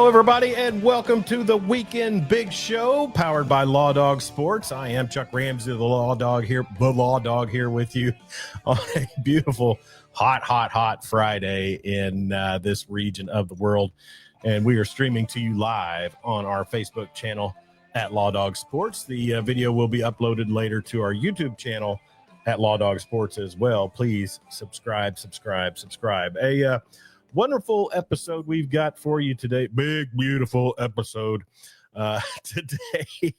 everybody, and welcome to the Weekend Big Show, powered by Law Dog Sports. I am Chuck Ramsey, the Law Dog here with you on a beautiful, hot Friday in this region of the world. And we are streaming to you live on our Facebook channel at Law Dog Sports. The video will be uploaded later to our YouTube channel at Law Dog Sports as well. Please subscribe. A wonderful episode we've got for you today. Big, beautiful episode today.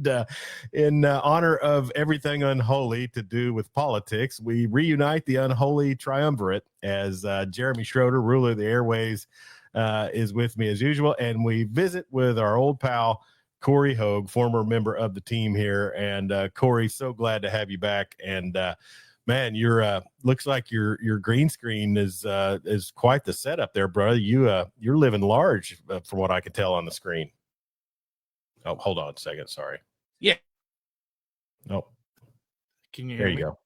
And in honor of everything unholy to do with politics, we reunite the Unholy Triumvirate as Jeremy Schroeder, ruler of the airways, is with me as usual. And we visit with our old pal, Cory Hogue, former member of the team here. And Cory, so glad to have you back. And man, you're looks like your green screen is quite the setup there, brother. You're living large from what I can tell on the screen. Oh, hold on a second. Sorry. Yeah. Oh, can you hear me? There you go.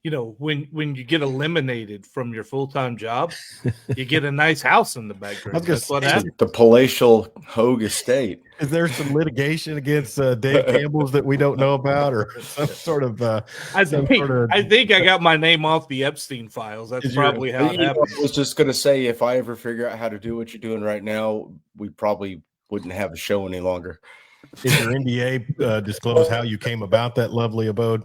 You know, when you get eliminated from your full-time job, you get a nice house in the background. That's what happened. The palatial Hogue estate. Is there some litigation against Dave Campbell's that we don't know about, or some sort of? I think I got my name off the Epstein files. That's probably how it happened. I was just going to say, if I ever figure out how to do what you're doing right now, we probably wouldn't have a show any longer. Is your NDA disclose how you came about that lovely abode?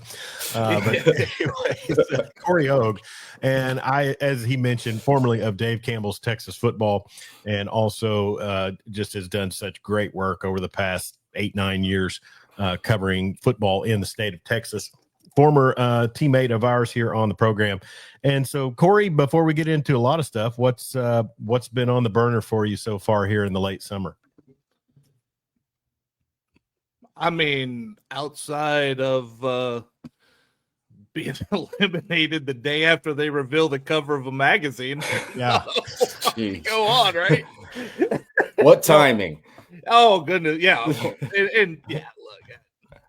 But anyways, Cory Hogue, and I, as he mentioned, formerly of Dave Campbell's Texas Football, and also just has done such great work over the past 8-9 years covering football in the state of Texas. Former teammate of ours here on the program. And so, Cory, before we get into a lot of stuff, what's been on the burner for you so far here in the late summer? I mean, outside of being eliminated the day after they reveal the cover of a magazine, yeah, go on, right? What timing? Oh goodness, yeah, and yeah. Look,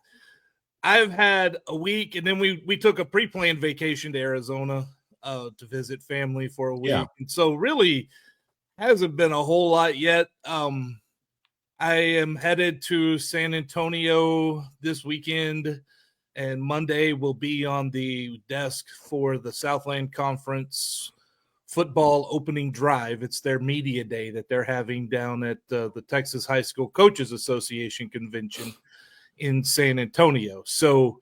I've had a week, and then we took a pre-planned vacation to Arizona to visit family for a week, and so really hasn't been a whole lot yet. I am headed to San Antonio this weekend, and Monday will be on the desk for the Southland Conference football opening drive. It's their media day that they're having down at the Texas High School Coaches Association convention in San Antonio. So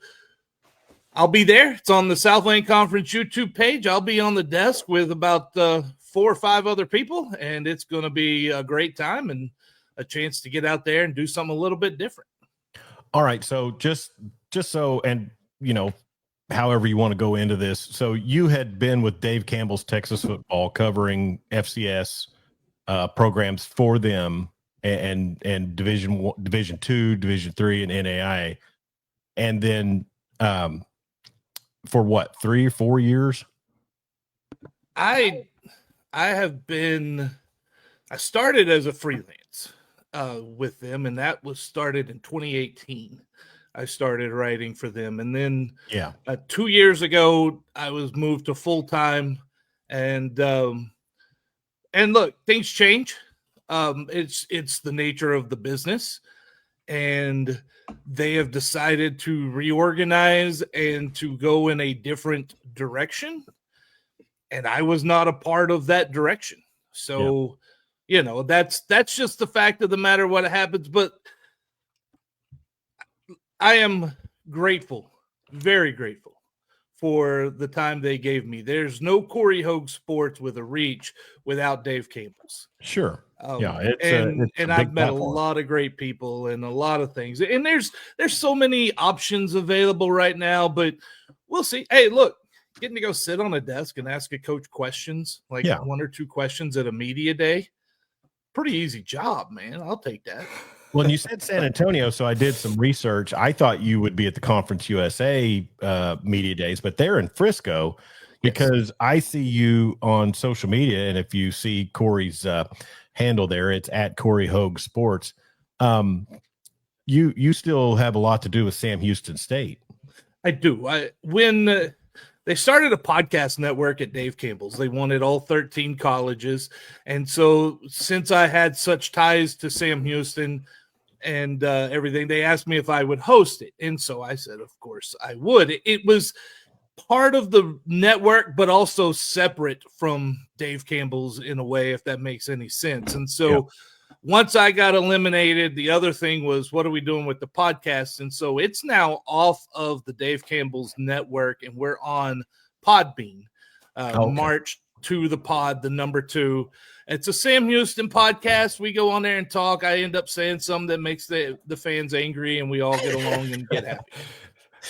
I'll be there. It's on the Southland Conference YouTube page. I'll be on the desk with about 4 or 5 other people, and it's going to be a great time and a chance to get out there and do something a little bit different. All right. So just so, and you know, however you want to go into this. So you had been with Dave Campbell's Texas Football covering FCS programs for them and Division 1, Division 2, Division 3, and NAIA. And then for what, 3 or 4 years? I started as a freelance with them, and that was started in 2018. I started writing for them, and then 2 years ago I was moved to full time, and look, things change. It's the nature of the business, and they have decided to reorganize and to go in a different direction, and I was not a part of that direction. So you know, that's just the fact of the matter, what happens. But I am grateful, very grateful for the time they gave me. There's no Cory Hogue Sports with a reach without Dave Campbell's. Sure. And I've met a lot of great people and a lot of things. And there's so many options available right now, but we'll see. Hey, look, getting to go sit on a desk and ask a coach questions, like 1 or 2 questions at a media day. Pretty easy job, man. I'll take that. Well, and you said San Antonio, so I did some research. I thought you would be at the Conference USA media days, but they're in Frisco because I see you on social media, and if you see Cory's handle there, it's at Cory Hogue Sports. You still have a lot to do with Sam Houston State. I do. When they started a podcast network at Dave Campbell's. They wanted all 13 colleges. And so since I had such ties to Sam Houston and everything, they asked me if I would host it. And so I said, of course I would. It was part of the network, but also separate from Dave Campbell's in a way, if that makes any sense. And so once I got eliminated, the other thing was, what are we doing with the podcast? And so it's now off of the Dave Campbell's network, and we're on Podbean. March to the pod, the number 2. It's a Sam Houston podcast. We go on there and talk. I end up saying something that makes the fans angry, and we all get along and get happy.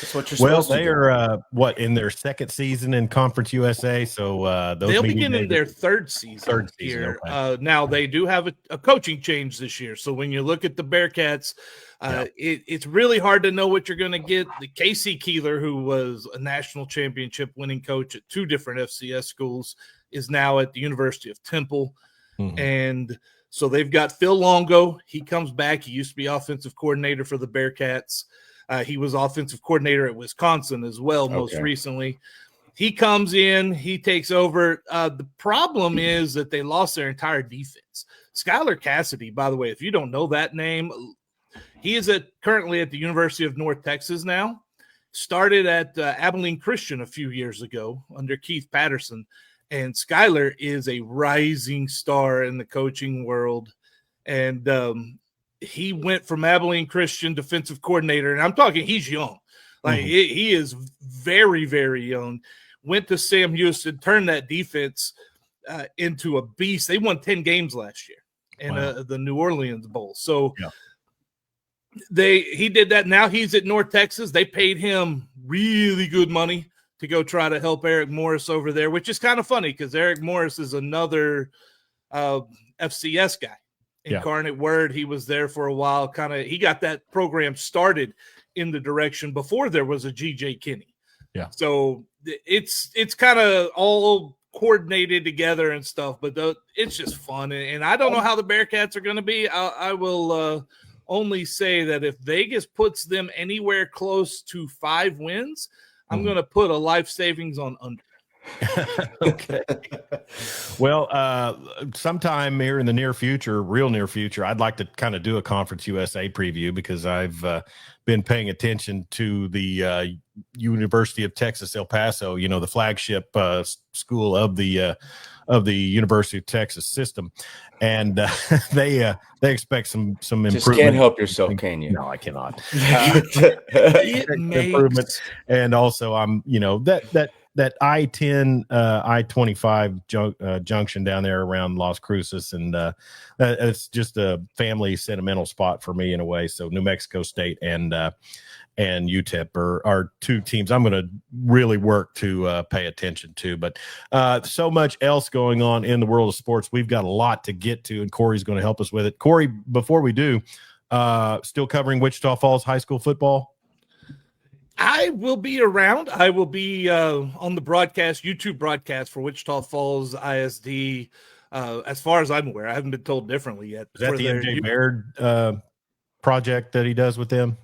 That's what you're supposed to do. They are in their second season in Conference USA, so they'll begin in their third season here. Okay. Now they do have a coaching change this year, so when you look at the Bearcats, it's really hard to know what you're going to get. The KSEY Keeler, who was a national championship winning coach at 2 different FCS schools, is now at the University of Temple, and so they've got Phil Longo. He comes back. He used to be offensive coordinator for the Bearcats. He was offensive coordinator at Wisconsin as well, most recently. He comes in, he takes over. The problem is that they lost their entire defense. Skylar Cassidy, by the way, if you don't know that name, he is currently at the University of North Texas now. Started at Abilene Christian a few years ago under Keith Patterson. And Skylar is a rising star in the coaching world. And he went from Abilene Christian defensive coordinator, and I'm talking he's young. Like he is very, very young. Went to Sam Houston, turned that defense into a beast. They won 10 games last year in the New Orleans Bowl. So he did that. Now he's at North Texas. They paid him really good money to go try to help Eric Morris over there, which is kind of funny because Eric Morris is another FCS guy. Incarnate Word, he was there for a while. He got that program started in the direction before there was a GJ Kinney. Yeah. So it's kind of all coordinated together and stuff, but it's just fun. And I don't know how the Bearcats are going to be. I will only say that if Vegas puts them anywhere close to 5 wins, I'm going to put a life savings on under. Okay. Well, sometime here in the real near future, I'd like to kind of do a Conference USA preview because I've been paying attention to the University of Texas, El Paso, the flagship school of the University of Texas system. And they expect some improvement. Just can't help yourself, can you? No, I cannot. Improvement. And also I'm, that I-10, I-25 junction down there around Las Cruces. And it's just a family sentimental spot for me in a way. So New Mexico State and UTEP are 2 teams I'm going to really work to pay attention to. But so much else going on in the world of sports. We've got a lot to get to, and Cory's going to help us with it. Cory, before we do, still covering Wichita Falls high school football? I will be around. I will be on the YouTube broadcast for Wichita Falls ISD. As far as I'm aware, I haven't been told differently yet. Is that the MJ Baird project that he does with them?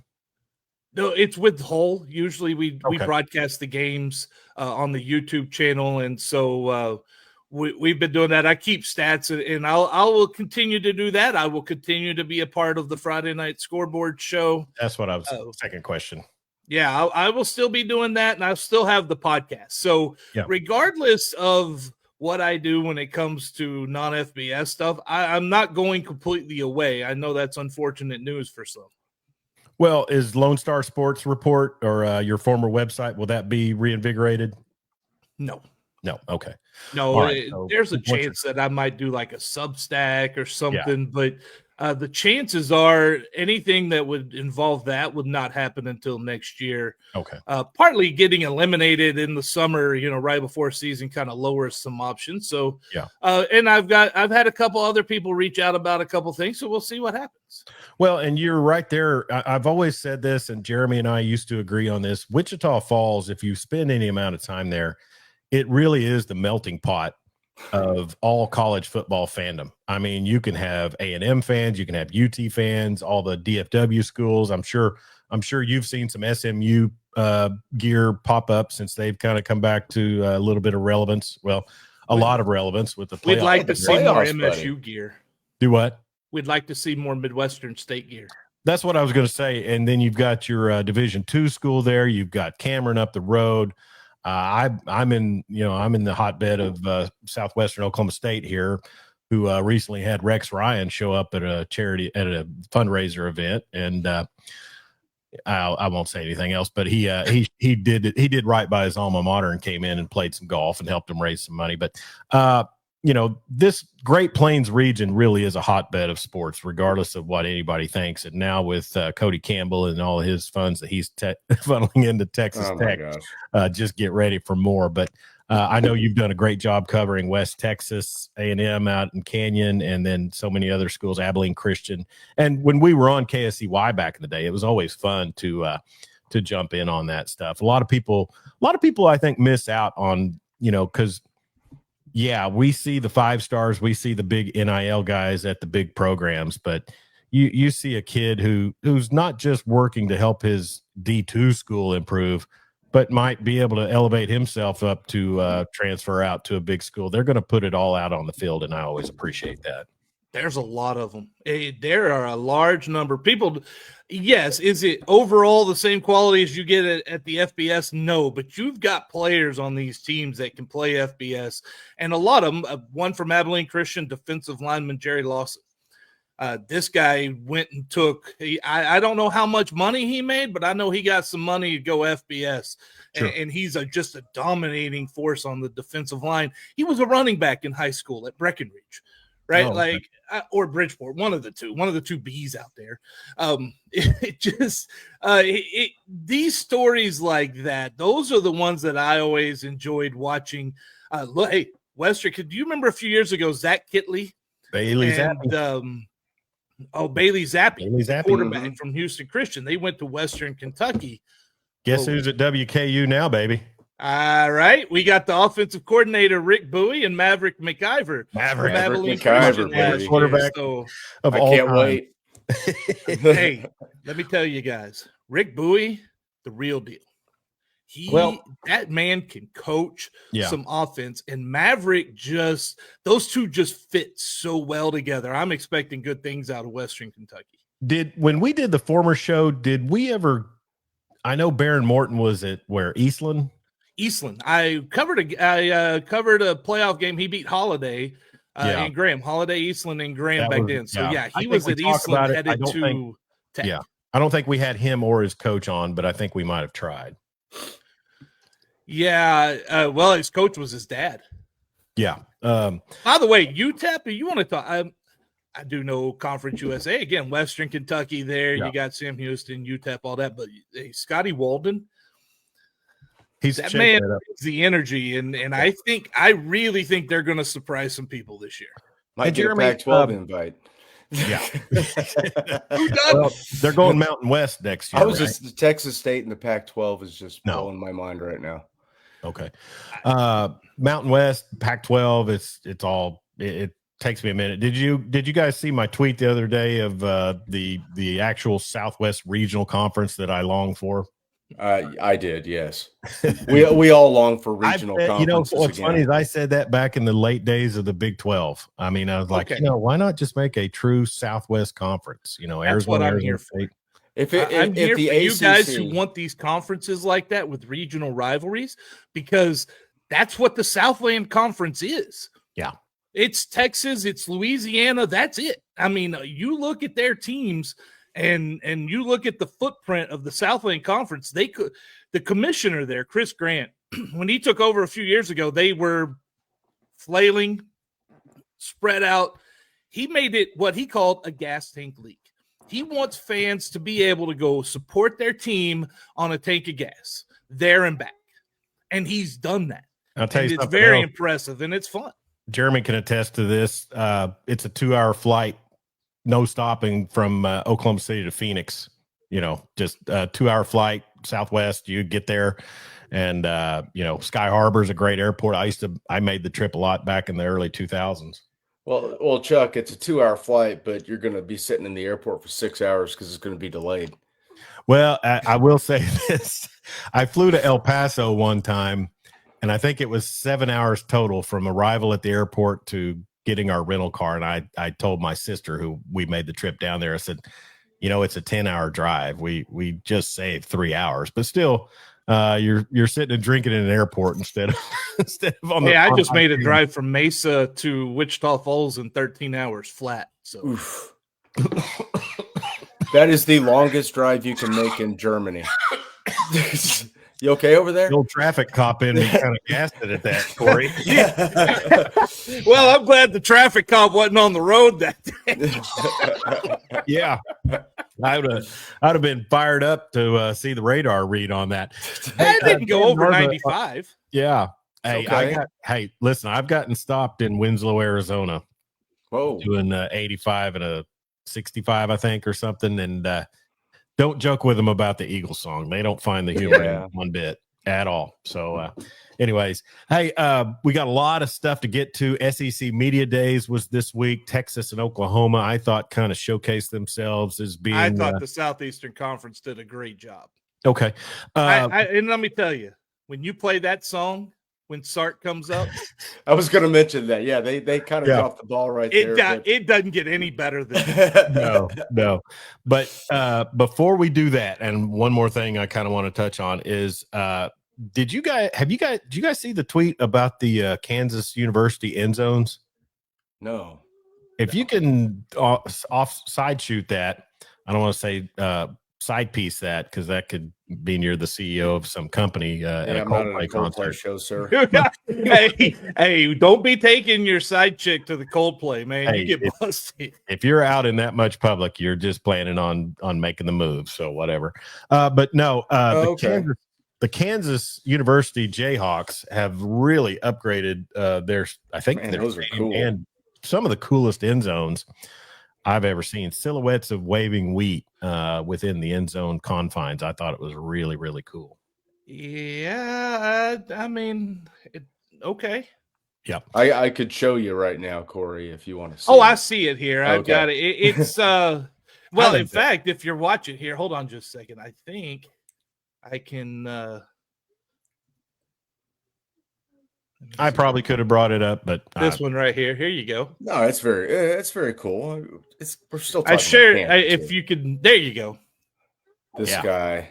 No, it's with Hull. Usually we broadcast the games on the YouTube channel, and so we've been doing that. I keep stats, and I will continue to do that. I will continue to be a part of the Friday Night Scoreboard show. That's what I was. Second question. Yeah, I will still be doing that, and I still have the podcast. So regardless of what I do when it comes to non-FBS stuff, I'm not going completely away. I know that's unfortunate news for some. Well, is Lone Star Sports Report or your former website, will that be reinvigorated? No. Okay. No, right, there's a chance that I might do like a Substack or something, but the chances are anything that would involve that would not happen until next year. Okay. Partly getting eliminated in the summer, right before season kind of lowers some options. So, and I've had a couple other people reach out about a couple things, so we'll see what happens. Well, and you're right there. I've always said this, and Jeremy and I used to agree on this. Wichita Falls, if you spend any amount of time there, it really is the melting pot of all college football fandom. I mean, you can have A&M fans, you can have UT fans, all the DFW schools. I'm sure you've seen some SMU gear pop up since they've kind of come back to a little bit of relevance. Well, a lot of relevance with the playoffs. We'd like to see more playoffs, MSU buddy. gear. Do what? We'd like to see more Midwestern State gear. That's what I was going to say. And then you've got your Division II school there. You've got Cameron up the road. I'm in the hotbed of Southwestern Oklahoma State here, who recently had Rex Ryan show up at a fundraiser event, and I won't say anything else. But he did right by his alma mater and came in and played some golf and helped him raise some money. But this Great Plains region really is a hotbed of sports, regardless of what anybody thinks. And now with Cody Campbell and all of his funds that he's funneling into Texas Tech, just get ready for more. But I know you've done a great job covering West Texas A&M out in Canyon, and then so many other schools, Abilene Christian. And when we were on KSEY back in the day, it was always fun to jump in on that stuff. A lot of people I think miss out on, because yeah, we see the 5 stars, we see the big NIL guys at the big programs, but you see a kid who's not just working to help his D2 school improve, but might be able to elevate himself up to transfer out to a big school. They're going to put it all out on the field, and I always appreciate that. There's a lot of them. There are a large number of people. Yes, is it overall the same quality as you get at the FBS? No, but you've got players on these teams that can play FBS, and a lot of them. One from Abilene Christian, defensive lineman Jerry Lawson. This guy went and took. I don't know how much money he made, but I know he got some money to go FBS, sure. and he's just a dominating force on the defensive line. He was a running back in high school at Breckenridge. Right, or Bridgeport, one of the two B's out there. These stories like that, those are the ones that I always enjoyed watching. Hey, Western, do you remember a few years ago, Zach Kitley? Bailey Zappi, quarterback from Houston Christian. They went to Western Kentucky. Guess who's at WKU now, baby? All right, we got the offensive coordinator Rick Bowie and Maverick McIver. McIver, quarterback of all can't time. Wait. Hey, let me tell you guys, Rick Bowie, the real deal. That man can coach some offense, and Maverick those two just fit so well together. I'm expecting good things out of Western Kentucky. When we did the former show, did we ever? I know Baron Morton was at where Eastland. I covered a playoff game. He beat Holiday and Graham. Holiday, Eastland, and Graham then. So he was at Eastland headed to Tech. Yeah, I don't think we had him or his coach on, but I think we might have tried. Yeah, well, his coach was his dad. Yeah. By the way, UTEP, you want to talk? I do know Conference USA again. Western Kentucky. There, you got Sam Houston, UTEP, all that. But hey, Scotty Walden. That man is the energy, and I really think they're going to surprise some people this year. Might get a Pac-12 invite. Yeah, well, they're going Mountain West next year. Just Texas State and the Pac-12 is just blowing my mind right now. Okay, Mountain West, Pac-12. It's all. It takes me a minute. Did you guys see my tweet the other day of the actual Southwest Regional Conference that I long for? I did, yes. We all long for regional conferences. What's funny is I said that back in the late days of the Big 12. I mean, I was like, why not just make a true Southwest conference? That's Arizona, what I'm here for. I'm here for you guys who want these conferences like that with regional rivalries, because that's what the Southland Conference is. Yeah. It's Texas, it's Louisiana, that's it. I mean, you look at their teams and you look at the footprint of the Southland Conference, the commissioner there, Chris Grant, when he took over a few years ago, they were flailing, spread out. He made it what he called a gas tank league. He wants fans to be able to go support their team on a tank of gas there and back. And he's done that. I'll tell you, it's very impressive and it's fun. Jeremy can attest to this. It's a 2-hour flight, no stopping from Oklahoma City to Phoenix. Just a 2-hour flight Southwest. You get there, and Sky Harbor is a great airport. I made the trip a lot back in the early 2000s. Well, Chuck, it's a 2-hour flight, but you're going to be sitting in the airport for 6 hours because it's going to be delayed. Well, I will say this. I flew to El Paso one time, and I think it was 7 hours total from arrival at the airport to getting our rental car. And I told my sister, who we made the trip down there, I said, it's a 10-hour drive. We just saved 3 hours, but still, you're sitting and drinking in an airport instead of on the. Hey, I just made a drive from Mesa to Wichita Falls in 13 hours flat. So that is the longest drive you can make in Germany. You okay over there? The old traffic cop in and kind of gassed it at that, Cory. Well, I'm glad the traffic cop wasn't on the road that day. Yeah. I'd have been fired up to see the radar read on that. I didn't go over 95. Yeah. Hey, Okay. Listen, I've gotten stopped in Winslow, Arizona. Whoa. Doing 85 and a 65, I think, or something. And don't joke with them about the Eagle song. They don't find the humor in one bit at all. So anyways, hey, we got a lot of stuff to get to. SEC Media Days was this week. Texas and Oklahoma, I thought, kind of showcased themselves as being. I thought the Southeastern Conference did a great job. Okay. And let me tell you, when you play that song, when Sark comes up, I was going to mention that. Yeah, they kind of dropped the ball right there. It doesn't get any better than that. No. But before we do that, and one more thing I kind of want to touch on is did you guys see the tweet about the Kansas University end zones? No. If you can side shoot that, I don't want to say side piece that, because that could be near the CEO of some company at a Coldplay concert show, sir. hey, don't be taking your side chick to the Coldplay, man. Hey, you get busted. If you're out in that much public, you're just planning on making the move. So whatever. But no, the Kansas University Jayhawks have really upgraded their. I think those are cool, and some of the coolest end zones I've ever seen. Silhouettes of waving wheat within the end zone confines. I thought it was really, really cool. Yeah, I mean, okay. Yeah, I could show you right now, Cory, if you want to see. Oh, I see it here. I've got it. It's well, in fact, if you're watching here, hold on just a second. I think I can. I probably could have brought it up, but this one right here. Here you go. No, it's very cool. We're still talking. I shared if you could. There you go. This guy.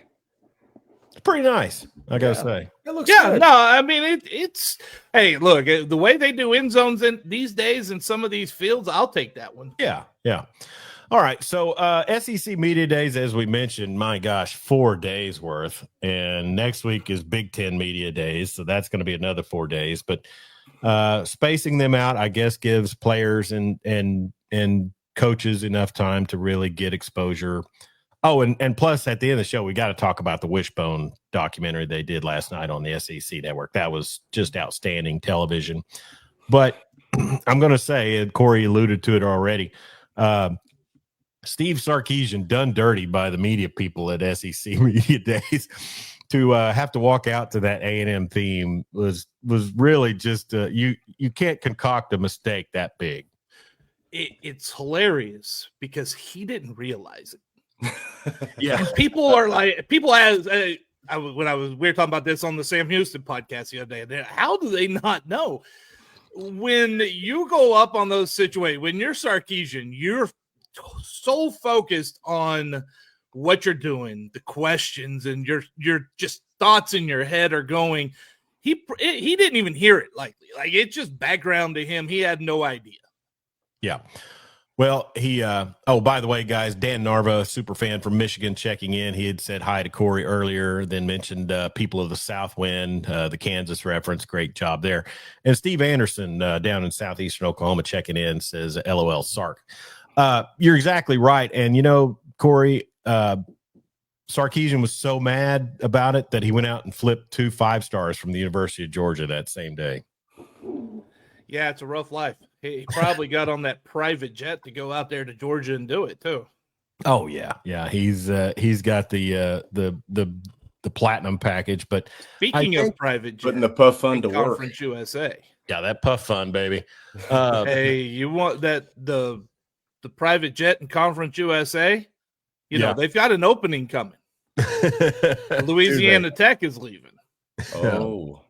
It's pretty nice, I gotta say. It looks good. No, I mean it's. Hey, look, the way they do end zones these days in some of these fields, I'll take that one. Yeah. All right, so SEC Media Days, as we mentioned, my gosh, 4 days worth, and next week is Big Ten Media Days, so that's going to be another 4 days. But spacing them out, I guess, gives players and coaches enough time to really get exposure. Oh, and plus, at the end of the show, we got to talk about the Wishbone documentary they did last night on the SEC Network. That was just outstanding television. But I'm going to say, and Cory alluded to it already. Steve Sarkisian done dirty by the media people at SEC Media Days to have to walk out to that A&M theme was really just you can't concoct a mistake that big. It's hilarious because he didn't realize it. Yeah, and people are like, as we were talking about this on the Sam Houston podcast the other day. How do they not know? When you go up on those situations, when you're Sarkisian, you're so focused on what you're doing, the questions, and your just thoughts in your head are going. He didn't even hear it likely. Like it's just background to him. He had no idea. Yeah. Well, by the way, guys, Dan Narva, super fan from Michigan, checking in. He had said hi to Cory earlier, then mentioned People of the South win, the Kansas reference. Great job there. And Steve Anderson down in southeastern Oklahoma checking in says, LOL Sark. You're exactly right. And, Cory, Sarkisian was so mad about it that he went out and flipped 2 5-stars from the University of Georgia that same day. Yeah, it's a rough life. He probably got on that private jet to go out there to Georgia and do it too. Oh yeah. He's got the platinum package. But speaking of private jet, putting the puff fund to work. Conference USA. Yeah, that puff fund, baby. Hey, you want that the private jet in Conference USA? they've got an opening coming. Louisiana Tech is leaving. Oh.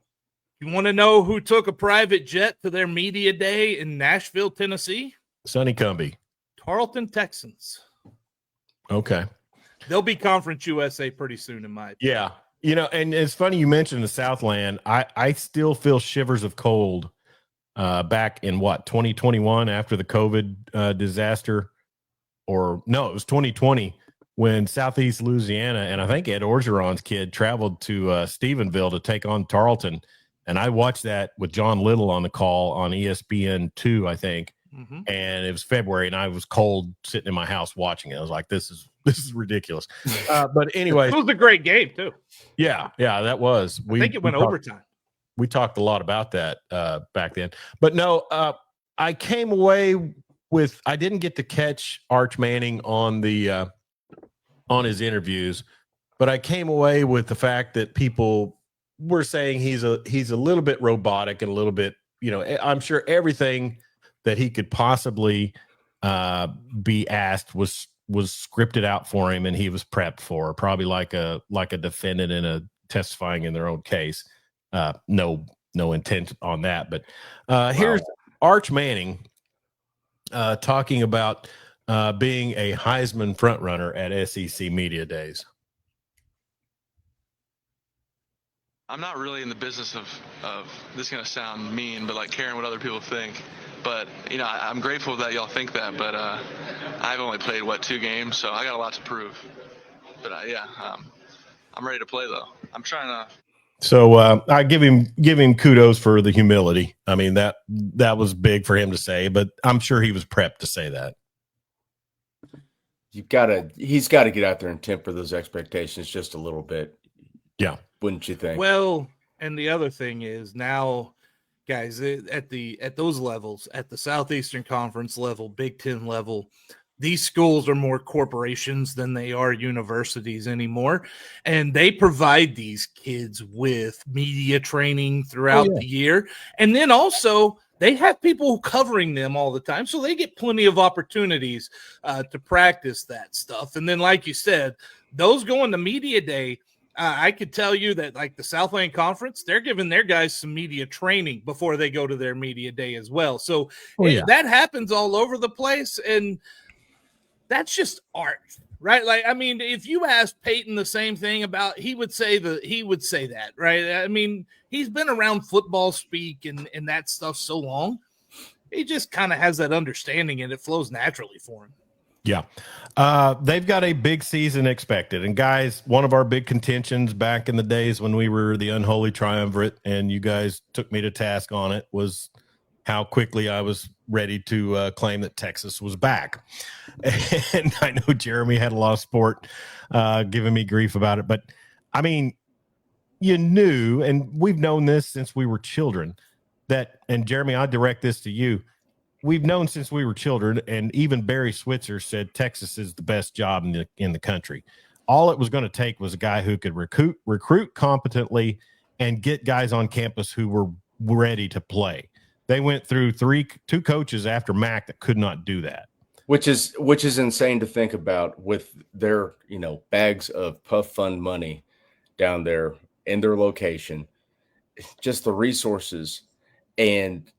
You want to know who took a private jet to their media day in Nashville, Tennessee? Sonny Cumbie. Tarleton Texans. Okay. They'll be Conference USA pretty soon, in my opinion. Yeah. And it's funny you mentioned the Southland. I still feel shivers of cold back in 2021 after the COVID disaster. Or no, it was 2020 when Southeast Louisiana, and I think Ed Orgeron's kid traveled to Stephenville to take on Tarleton. And I watched that with John Little on the call on ESPN2, I think. Mm-hmm. And it was February, and I was cold sitting in my house watching it. I was like, this is ridiculous. But anyway. It was a great game, too. Yeah, that was. I think it went overtime. We talked a lot about that back then. But no, I came away with – I didn't get to catch Arch Manning on the on his interviews, but I came away with the fact that people – we're saying he's a little bit robotic and a little bit, I'm sure everything that he could possibly be asked was scripted out for him, and he was prepped for, probably like a defendant in a testifying in their own case. No intent on that, but here's Arch Manning talking about being a Heisman frontrunner at SEC Media Days. I'm not really in the business of this is going to sound mean, but like caring what other people think. But, I'm grateful that y'all think that, but I've only played, 2 games, so I got a lot to prove. But, I'm ready to play, though. I'm trying to. So I give him kudos for the humility. I mean, that was big for him to say, but I'm sure he was prepped to say that. He's got to get out there and temper those expectations just a little bit. Yeah. Wouldn't you think? Well, and the other thing is now, guys, at those levels, at the Southeastern Conference level, Big Ten level, these schools are more corporations than they are universities anymore. And they provide these kids with media training throughout the year. And then also they have people covering them all the time. So they get plenty of opportunities to practice that stuff. And then, like you said, those going to media day, I could tell you that, like the Southland Conference, they're giving their guys some media training before they go to their media day as well. So that happens all over the place, and that's just art, right? Like, I mean, if you asked Peyton the same thing about, he would say that, right? I mean, he's been around football speak and that stuff so long. He just kind of has that understanding, and it flows naturally for him. Yeah. They've got a big season expected. And guys, one of our big contentions back in the days when we were the Unholy Triumvirate and you guys took me to task on it was how quickly I was ready to claim that Texas was back. And I know Jeremy had a lot of sport giving me grief about it. But, I mean, you knew, and we've known this since we were children, that, and Jeremy, I direct this to you, we've known since we were children, and even Barry Switzer said Texas is the best job in the country. All it was going to take was a guy who could recruit competently and get guys on campus who were ready to play. They went through two coaches after Mac that could not do that. Which is insane to think about with their, bags of puff fund money down there in their location, just the resources. And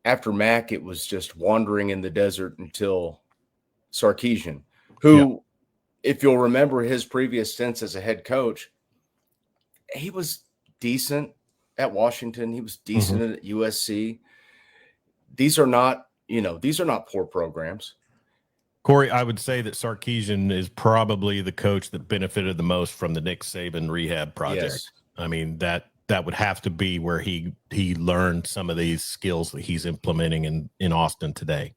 after Mac, it was just wandering in the desert until Sarkisian, who, if you'll remember his previous stints as a head coach, he was decent at Washington. He was decent at USC. These are not poor programs. Cory, I would say that Sarkisian is probably the coach that benefited the most from the Nick Saban rehab project. Yes. I mean, that would have to be where he learned some of these skills that he's implementing in Austin today.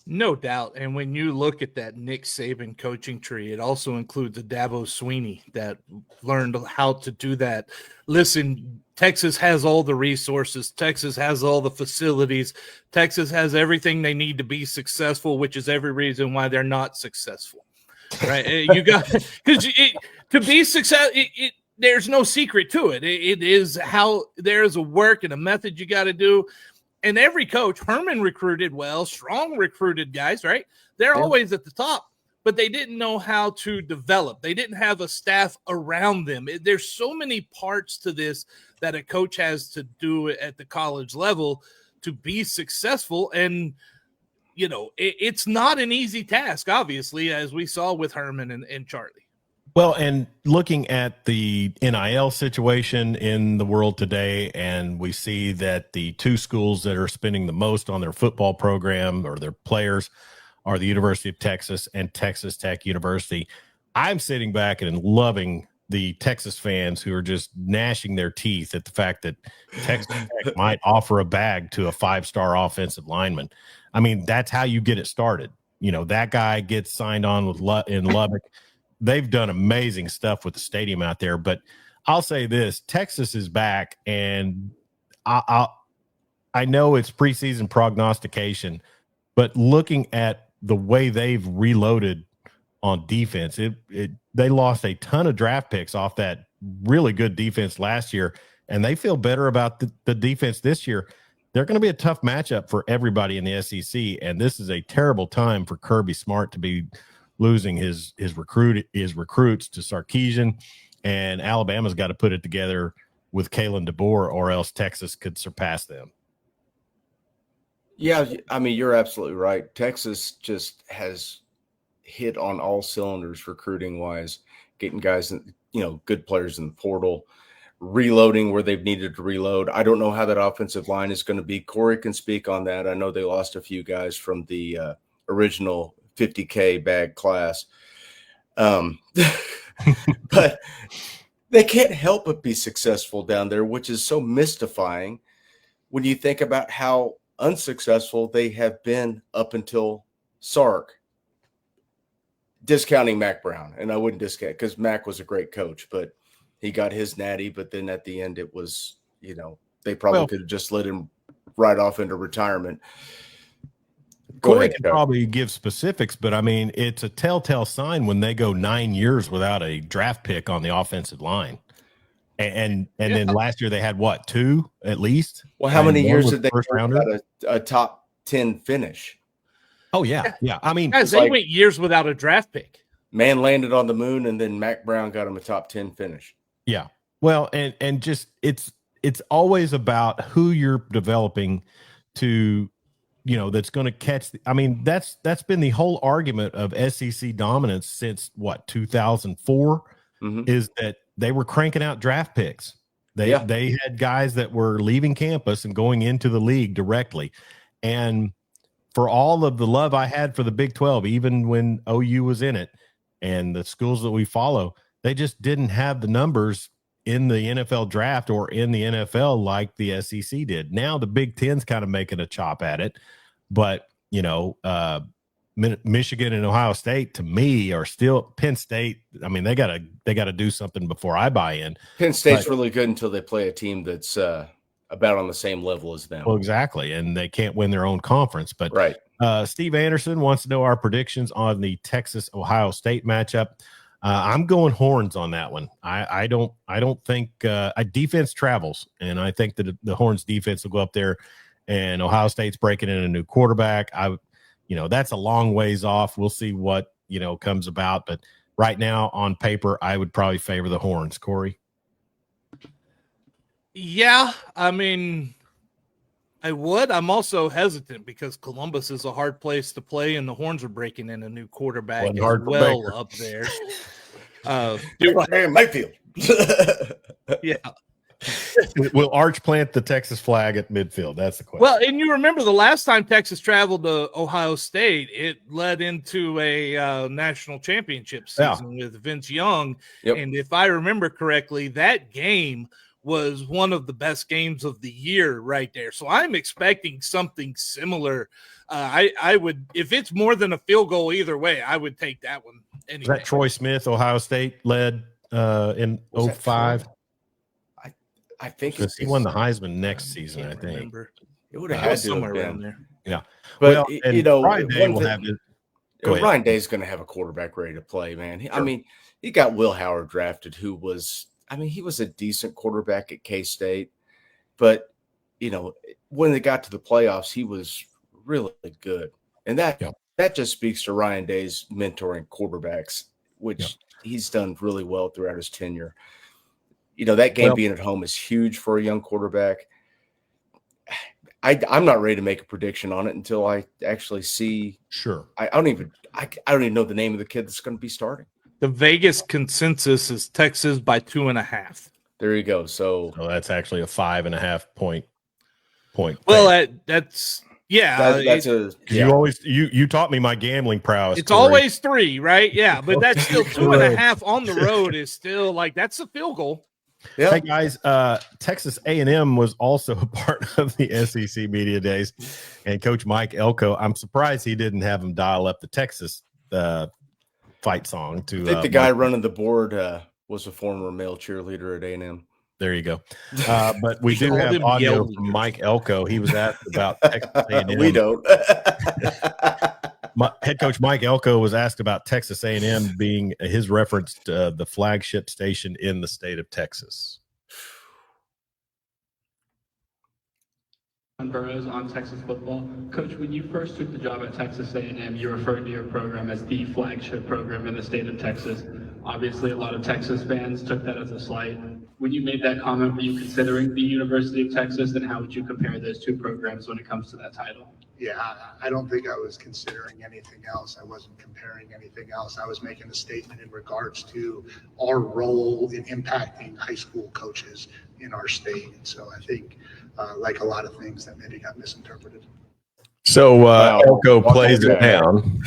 No doubt. And when you look at that Nick Saban coaching tree, it also includes a Dabo Sweeney that learned how to do that. Listen, Texas has all the resources. Texas has all the facilities. Texas has everything they need to be successful, which is every reason why they're not successful. Right? You got because to be successful. There's no secret to it. It is how there's a work and a method you got to do. And every coach, Herman recruited well, Strong recruited guys, right? They're always at the top. but they didn't know how to develop. They didn't have a staff around them. There's so many parts to this that a coach has to do at the college level to be successful. And, you know, it's not an easy task, obviously, as we saw with Herman and Charlie. Well, and looking at the NIL situation in the world today, and we see that the two schools that are spending the most on their football program or their players are the University of Texas and Texas Tech University. I'm sitting back and loving the Texas fans who are just gnashing their teeth at the fact that Texas Tech might offer a bag to a 5-star offensive lineman. I mean, that's how you get it started. You know, that guy gets signed on with in Lubbock. They've done amazing stuff with the stadium out there. But I'll say this, Texas is back, and I know it's preseason prognostication, but looking at the way they've reloaded on defense, they lost a ton of draft picks off that really good defense last year, and they feel better about the defense this year. They're going to be a tough matchup for everybody in the SEC, and this is a terrible time for Kirby Smart to be losing his recruits to Sarkisian, and Alabama's got to put it together with Kalen DeBoer, or else Texas could surpass them. Yeah, I mean, you're absolutely right. Texas just has hit on all cylinders recruiting wise, getting guys, good players in the portal, reloading where they've needed to reload. I don't know how that offensive line is going to be. Cory can speak on that. I know they lost a few guys from the original 50K bag class. But they can't help but be successful down there, which is so mystifying when you think about how unsuccessful they have been up until Sark, discounting Mac Brown. And I wouldn't discount, because Mac was a great coach, but he got his natty. But then at the end, it was, they probably could have just let him right off into retirement. Cory can probably give specifics, but I mean, it's a telltale sign when they go 9 years without a draft pick on the offensive line. And then last year they had what, 2 at least? Well, how many years did they got a top 10 finish? Oh yeah. I mean, guys, they went years without a draft pick. Man landed on the moon, and then Mac Brown got him a top 10 finish. Yeah. Well, and just it's always about who you're developing to, that's going to catch. I mean, that's been the whole argument of SEC dominance since 2004, is that they were cranking out draft picks. They had guys that were leaving campus and going into the league directly. And for all of the love I had for the Big 12, even when OU was in it and the schools that we follow, they just didn't have the numbers in the NFL draft or in the NFL like the SEC did. Now the Big Ten's kind of making a chop at it, but Michigan and Ohio State, to me, are still Penn State. I mean, they gotta do something before I buy in. Penn State's really good until they play a team that's about on the same level as them. Well, exactly, and they can't win their own conference. But right. Steve Anderson wants to know our predictions on the Texas-Ohio State matchup. I'm going Horns on that one. I don't think defense travels, and I think that the Horns defense will go up there, and Ohio State's breaking in a new quarterback. That's a long ways off. We'll see what, comes about. But right now on paper, I would probably favor the Horns. Cory? Yeah, I mean, I would. I'm also hesitant because Columbus is a hard place to play, and the Horns are breaking in a new quarterback as well up there. Mayfield. Yeah. Will Arch plant the Texas flag at midfield? That's the question. Well, and you remember the last time Texas traveled to Ohio State, it led into a national championship season with Vince Young. Yep. And if I remember correctly, that game was one of the best games of the year right there. So I'm expecting something similar. I would, if it's more than a field goal either way, I would take that one anyway. Is that Troy Smith, Ohio State led in 05? I think he won the Heisman next season. I think it would have had somewhere around there. Yeah, but Ryan Day will have to. Ryan Day's going to have a quarterback ready to play, man. Sure. I mean, he got Will Howard drafted, who was, he was a decent quarterback at K-State, but when they got to the playoffs, he was really good, and that that just speaks to Ryan Day's mentoring quarterbacks, which he's done really well throughout his tenure. That game being at home is huge for a young quarterback. I'm not ready to make a prediction on it until I actually see. Sure. I don't even know the name of the kid that's going to be starting. The Vegas consensus is Texas by 2.5. There you go. So that's actually a 5.5 point. Well, that's you taught me my gambling prowess. It's Cory. always 3, right? Yeah, but that's still 2.5 on the road is still like that's a field goal. Yep. Hey guys, Texas A&M was also a part of the SEC Media Days, and Coach Mike Elko. I'm surprised he didn't have him dial up the Texas fight song to. I think the guy running the board was a former male cheerleader at A&M. There you go. But we do have audio from Mike Elko. He was asked about Texas A&M. We don't. Head coach Mike Elko was asked about Texas A&M being his reference to the flagship station in the state of Texas. Burrows on Texas football. Coach, when you first took the job at Texas A&M, you referred to your program as the flagship program in the state of Texas. Obviously, a lot of Texas fans took that as a slight. When you made that comment, were you considering the University of Texas, and how would you compare those two programs when it comes to that title? Yeah, I don't think I was considering anything else. I wasn't comparing anything else. I was making a statement in regards to our role in impacting high school coaches in our state. And so I think, like a lot of things, that maybe got misinterpreted. So Elko plays it down.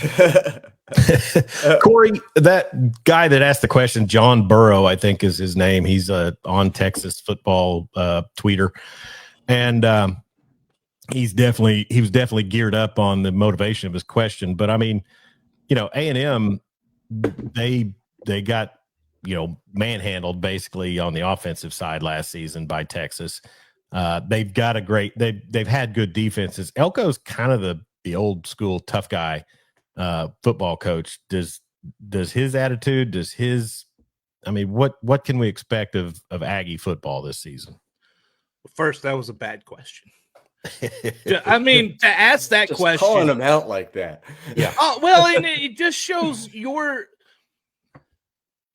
Cory, that guy that asked the question, John Burrow, I think is his name. He's on Texas football tweeter, and he was definitely geared up on the motivation of his question. But I mean, A&M, they got manhandled basically on the offensive side last season by Texas. They've got they've had good defenses. Elko's kind of the old school tough guy football coach. Does his attitude, what can we expect of Aggie football this season? First, that was a bad question. I mean, to ask that just question, calling them out like that. Yeah. Oh, well, and it just shows you are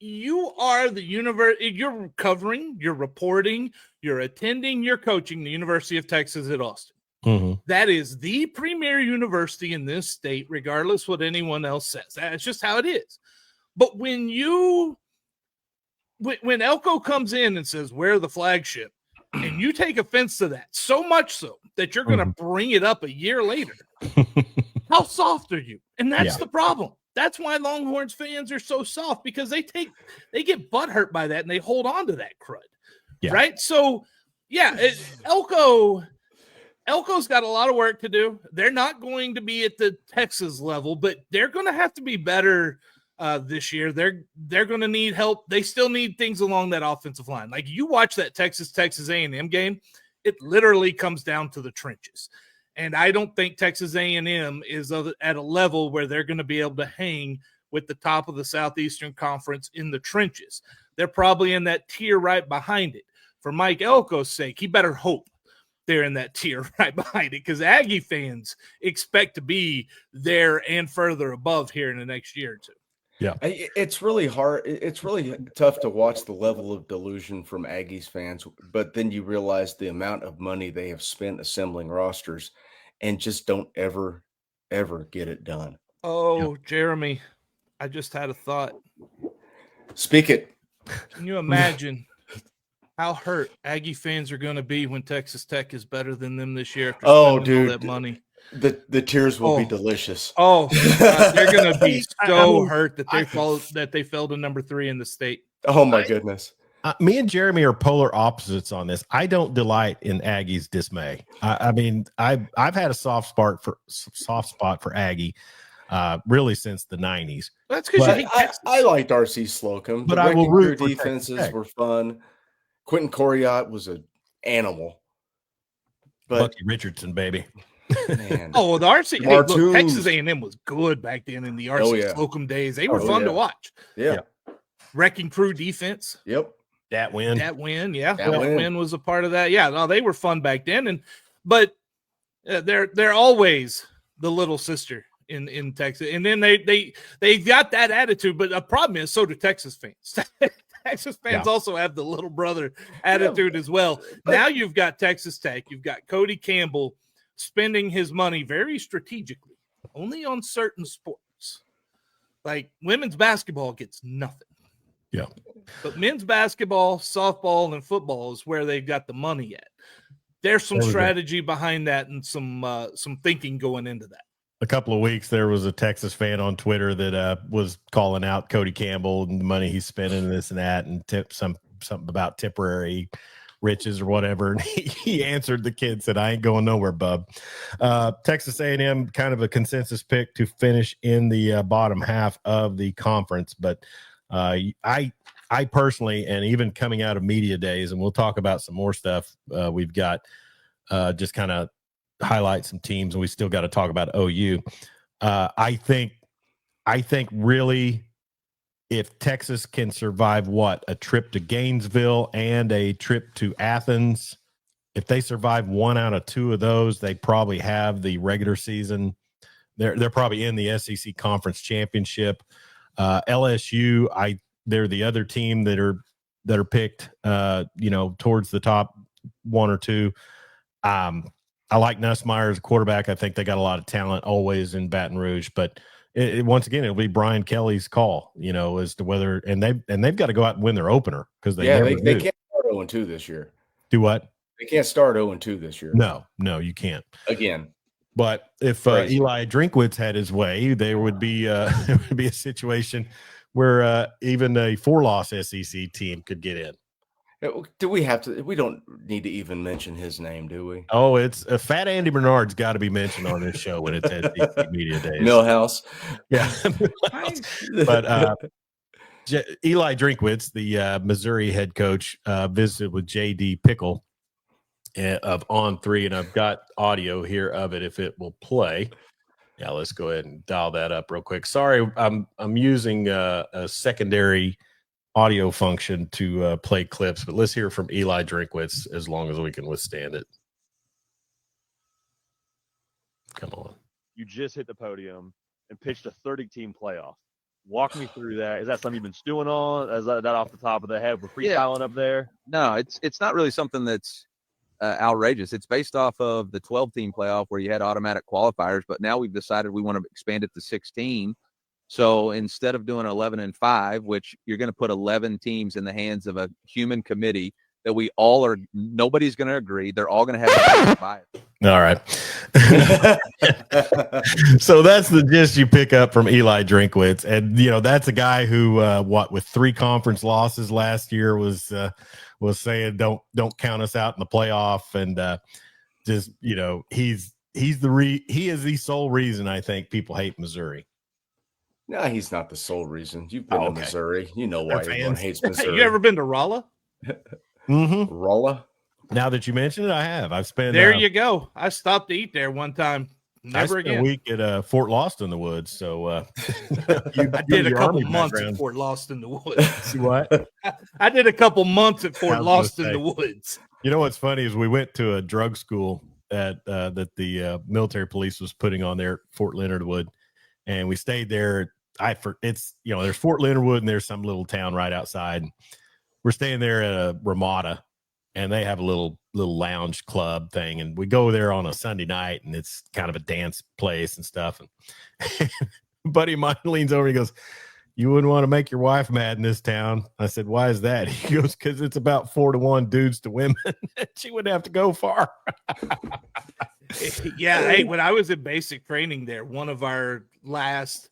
the university. You're covering, you're reporting, you're attending, you're coaching the University of Texas at Austin. Mm-hmm. That is the premier university in this state, regardless what anyone else says. That's just how it is. But when Elko comes in and says, we're the flagship, and you take offense to that, so much so that you're going to bring it up a year later, how soft are you? And that's the problem. That's why Longhorns fans are so soft, because they get butthurt by that and they hold on to that crud. Yeah. Right? So, Elko's got a lot of work to do. They're not going to be at the Texas level, but they're going to have to be better this year. They're going to need help. They still need things along that offensive line. Like, you watch that Texas A&M game, it literally comes down to the trenches. And I don't think Texas A&M is at a level where they're going to be able to hang with the top of the Southeastern Conference in the trenches. They're probably in that tier right behind it. For Mike Elko's sake, he better hope they're in that tier right behind it, because Aggie fans expect to be there and further above here in the next year or two. Yeah, it's really hard. It's really tough to watch the level of delusion from Aggies fans, but then you realize the amount of money they have spent assembling rosters and just don't ever get it done. Oh, Jeremy, I just had a thought. Speak it. Can you imagine how hurt Aggie fans are going to be when Texas Tech is better than them this year after spending all that money? The tears will be delicious. Oh, they're going to be so hurt that they fell to number 3 in the state. Oh my goodness. Me and Jeremy are polar opposites on this. I don't delight in Aggie's dismay. I mean, I've had a soft spot for Aggie, really since the 90s. That's because I liked R.C. Slocum, but I will root for defenses were fun. Quentin Coriat was an animal. But Bucky Richardson, baby. Man. The RC. Hey, look, Texas A&M was good back then in the RC Slocum days. They were fun to watch. Yeah. Wrecking Crew defense. Yep. That win. Yeah. That win was a part of that. Yeah. No, they were fun back then. But they're always the little sister in Texas. And then they got that attitude, but the problem is so do Texas fans. Texas fans also have the little brother attitude as well. Now you've got Texas Tech, you've got Cody Campbell spending his money very strategically, only on certain sports. Like women's basketball gets nothing. Yeah. But men's basketball, softball, and football is where they've got the money at. There's some strategy behind that and some thinking going into that. A couple of weeks, there was a Texas fan on Twitter that was calling out Cody Campbell and the money he's spending and this and that, and something about temporary riches or whatever. And he answered the kid, said, "I ain't going nowhere, bub." Texas A&M, kind of a consensus pick to finish in the bottom half of the conference. But I personally, and even coming out of media days, and we'll talk about some more stuff, we've got just kind of highlight some teams, and we still got to talk about OU. I think really, if Texas can survive a trip to Gainesville and a trip to Athens, if they survive one out of two of those, they probably have the regular season. They're probably in the SEC Conference Championship. LSU, they're the other team that are picked, towards the top one or two. I like Nussmeier as a quarterback. I think they got a lot of talent always in Baton Rouge, but once again, it'll be Brian Kelly's call, as to whether, and they've got to go out and win their opener because they can't start 0-2 this year. Do what? They can't start 0-2 this year. No, you can't. Again. But if Eli Drinkwitz had his way, there would be a situation where even a 4-loss SEC team could get in. Do we have to? We don't need to even mention his name, do we? Oh, it's Fat Andy Bernard's got to be mentioned on this show when it's SEC Media Days. Millhouse. Yeah. But Eli Drinkwitz, the Missouri head coach, visited with J.D. Pickle of On 3, and I've got audio here of it if it will play. Yeah, let's go ahead and dial that up real quick. Sorry, I'm using a secondary audio function to play clips, but let's hear from Eli Drinkwitz as long as we can withstand it. Come on. You just hit the podium and pitched a 30-team playoff. Walk me through that. Is that something you've been stewing on? Is that off the top of the head? We're freestyling up there? No, it's not really something that's outrageous. It's based off of the 12-team playoff where you had automatic qualifiers, but now we've decided we want to expand it to 16. So instead of doing 11-5, which you're going to put 11 teams in the hands of a human committee that nobody's going to agree. They're all going to have a bias. All right. So that's the gist you pick up from Eli Drinkwitz. And, that's a guy who, with 3 conference losses last year was saying, don't count us out in the playoff. And he is the sole reason I think people hate Missouri. No, he's not the sole reason. You've been to Missouri. You know why everyone hates Missouri. You ever been to Rolla? Mm-hmm. Rolla? Now that you mention it, I have. I've spent. There you go. I stopped to eat there one time. Never again. A week at Fort Lost in the Woods. So I did a couple months at Fort Lost in the Woods. What? I did a couple months at Fort Lost in the Woods. You know what's funny is we went to a drug school that the military police was putting on there at Fort Leonard Wood, and we stayed there. There's Fort Leonard Wood and there's some little town right outside. We're staying there at a Ramada, and they have a little lounge club thing. And we go there on a Sunday night, and it's kind of a dance place and stuff. And a buddy of mine leans over and he goes, "You wouldn't want to make your wife mad in this town." I said, "Why is that?" He goes, "Because it's about 4-1 dudes to women." She wouldn't have to go far. Yeah. Hey, when I was in basic training there, one of our last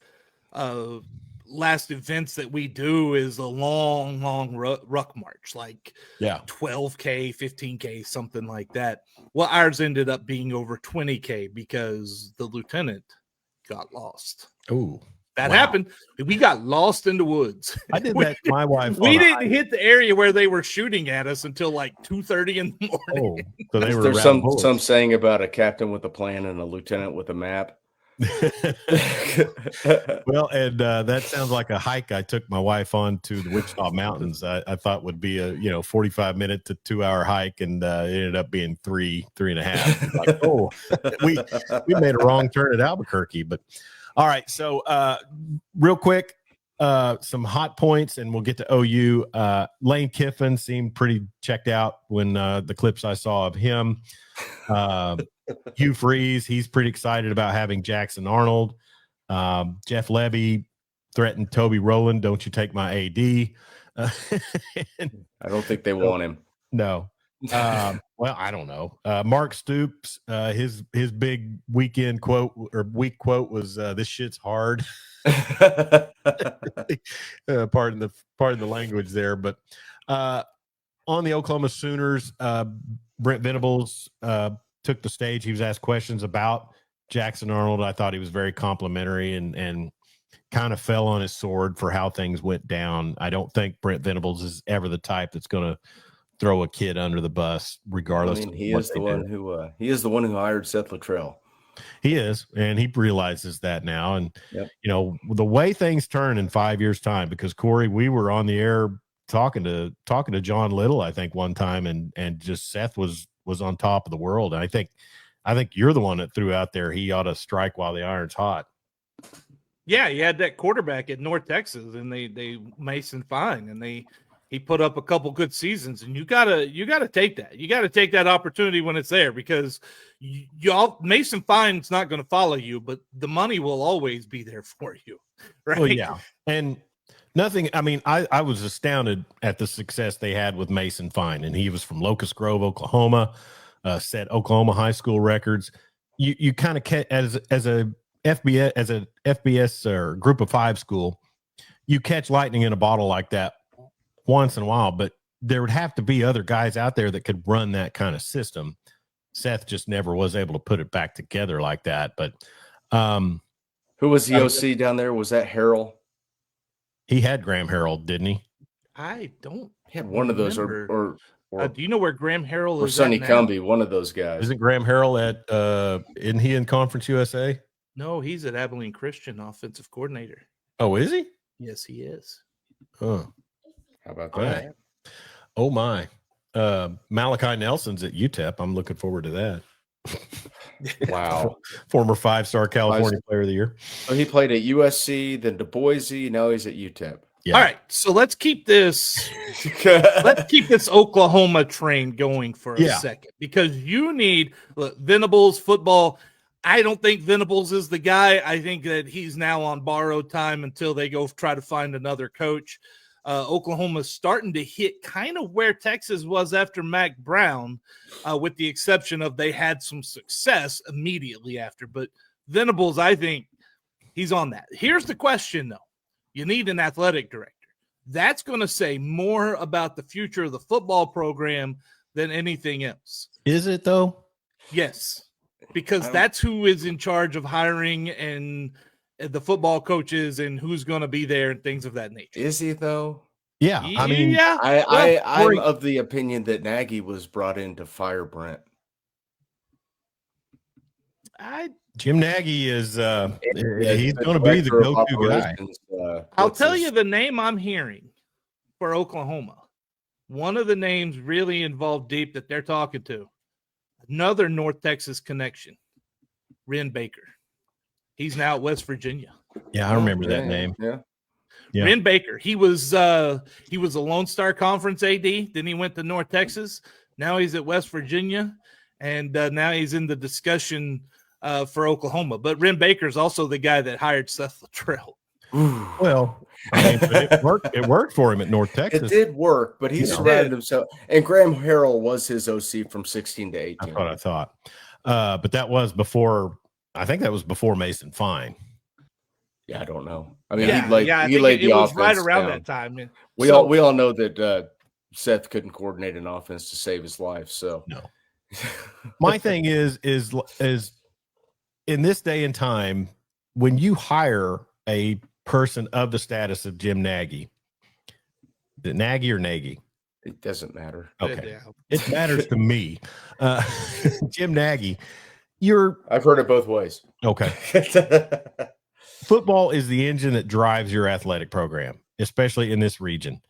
events that we do is a long ruck march, like 12K, 15K, something like that. Well, ours ended up being over 20K because the lieutenant got lost. Oh, that happened. We got lost in the woods. I did that to my wife. We didn't hit the area where they were shooting at us until like 2:30 in the morning. Oh, so they were. There's some saying about a captain with a plan and a lieutenant with a map. Well, and that sounds like a hike I took my wife on to the Wichita Mountains. I thought would be a 45-minute to 2-hour hike, and it ended up being 3.5. Like, we made a wrong turn at Albuquerque. But All right. So real quick, some hot points, and we'll get to OU. Lane Kiffin seemed pretty checked out when the clips I saw of him. Hugh Freeze, he's pretty excited about having Jackson Arnold. Jeff Lebby threatened Toby Rowland, don't you take my AD. I don't think they want him. No. Well, I don't know. Mark Stoops, his big weekend quote or week quote was this shit's hard. Pardon the language there, but on the Oklahoma Sooners, Brent Venables took the stage. He was asked questions about Jackson Arnold. I thought he was very complimentary and kind of fell on his sword for how things went down. I don't think Brent Venables is ever the type that's going to throw a kid under the bus, regardless. I mean, he is the one who hired Seth Luttrell. He is, and he realizes that now. And the way things turn in 5 years' time, because Cory, we were on the air talking to John Little, I think, one time, and just Seth was on top of the world. And I think you're the one that threw out there he ought to strike while the iron's hot. Yeah, he had that quarterback at North Texas, and they Mason Fine, and he put up a couple good seasons, and you gotta take that. You gotta take that opportunity when it's there, because y'all Mason Fine's not going to follow you, but the money will always be there for you, right? Well, yeah, and nothing. I mean, I was astounded at the success they had with Mason Fine, and he was from Locust Grove, Oklahoma, set Oklahoma high school records. You kind of as a FBS or Group of Five school, you catch lightning in a bottle like that once in a while, but there would have to be other guys out there that could run that kind of system. Seth just never was able to put it back together like that. But who was the OC down there? Was that Harrell? He had Graham Harrell, didn't he? I don't have one of those, or do you know where Graham Harrell is? Or Sonny Cumbie, one of those guys. Isn't Graham Harrell at isn't he in Conference USA? No, he's at Abilene Christian, offensive coordinator. Oh, is he? Yes, he is. Oh, how about that? Right. Oh my. Malachi Nelson's at UTEP. I'm looking forward to that. Wow. Former 5-star California Player of the Year. So he played at USC, then to Boise. Now he's at UTEP. Yeah. All right. So let's keep this Oklahoma train going for a second, because you need Venables football. I don't think Venables is the guy. I think that he's now on borrowed time until they go try to find another coach. Oklahoma's starting to hit kind of where Texas was after Mac Brown, with the exception of they had some success immediately after. But Venables, I think he's on that. Here's the question, though. You need an athletic director. That's going to say more about the future of the football program than anything else. Is it, though? Yes, because that's who is in charge of hiring and the football coaches and who's going to be there and things of that nature. Is he, though? Yeah. I mean, I'm of the opinion that Nagy was brought in to fire Brent. Jim Nagy is he's going to be the go-to guy. I'll tell you the name I'm hearing for Oklahoma. One of the names really involved deep that they're talking to. Another North Texas connection, Ren Baker. He's now at West Virginia. Yeah, I remember that name. Yeah. Ren Baker. He was a Lone Star Conference AD. Then he went to North Texas. Now he's at West Virginia, and now he's in the discussion for Oklahoma. But Ren Baker is also the guy that hired Seth Luttrell. Well, I mean, it worked for him at North Texas. It did work, but he surrounded himself. And Graham Harrell was his OC from 16 to 18. That's what I thought. But that was before. I think that was before Mason Fine. Yeah, I don't know. I mean, he laid the offense right around that time. We all know that Seth couldn't coordinate an offense to save his life. So no. My thing is in this day and time, when you hire a person of the status of Jim Nagy, is it Nagy or Nagy? It doesn't matter. Okay, it matters to me. Jim Nagy. I've heard it both ways. Okay. Football is the engine that drives your athletic program, especially in this region.